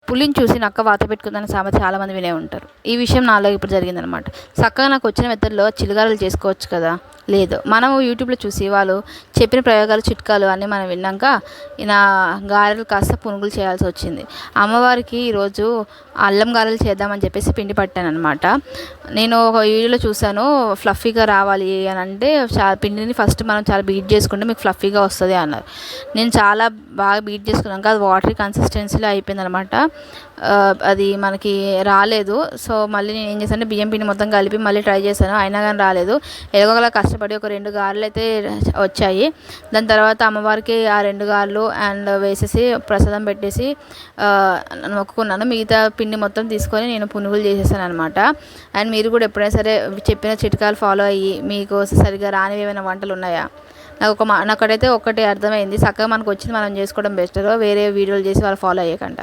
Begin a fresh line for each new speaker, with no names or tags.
పులిని చూసి నక్క వాత పెట్టుకుందని సామెత చాలామంది వినే ఉంటారు. ఈ విషయం నాలో ఇప్పుడు జరిగిందనమాట. చక్కగా నాకు వచ్చిన మెథడ్‌లో చిలుగారెలు చేసుకోవచ్చు కదా! లేదు. మనం యూట్యూబ్‌లో చూసి వాళ్ళు చెప్పిన ప్రయోగాలు, చిట్కాలు అన్నీ మనం విన్నాక నా గారెలు కాస్త పునుగులు చేయాల్సొచ్చింది. అమ్మవారికి ఈరోజు అల్లం గారెలు చేద్దామని చెప్పేసి పిండి పట్టాననమాట. నేను ఒక వీడియోలో చూసాను, ఫ్లఫీగా రావాలి అని అంటే పిండిని ఫస్ట్ మనం చాలా బీట్ చేసుకుంటే మీకు ఫ్లఫీగా వస్తది అన్నారు. నేను చాలా బాగా బీట్ చేసుకున్నాక అది వాటరీ కన్సిస్టెన్సీలో అయిపోయిందనమాట. అది మనకి రాలేదు. సో మళ్ళీ నేను ఏం చేశానంటే బియ్యం పిండి మొత్తం కలిపి మళ్ళీ ట్రై చేశాను. అయినా కానీ రాలేదు. ఎలాగోలా కష్టపడి ఒక 2 గారెలు అయితే వచ్చాయి. దాని తర్వాత అమ్మవారికి ఆ 2 గారెలు అండ్ వేసేసి ప్రసాదం పెట్టేసి మొక్కుకున్నాను. మిగతా పిండి మొత్తం తీసుకొని నేను పునుగులు చేసేసాను అనమాట. అండ్ మీరు కూడా ఎప్పుడైనా సరే చెప్పిన చిట్కాలు ఫాలో అయ్యి మీకు సరిగ్గా రానివి ఏమైనా వంటలు ఉన్నాయా? నాకైతే ఒక్కటే అర్థమైంది, చక్కగా మనకు వచ్చింది మనం చేసుకోవడం బెటర్, వేరే వీడియోలు చేసి వాళ్ళు ఫాలో అయ్యకంట.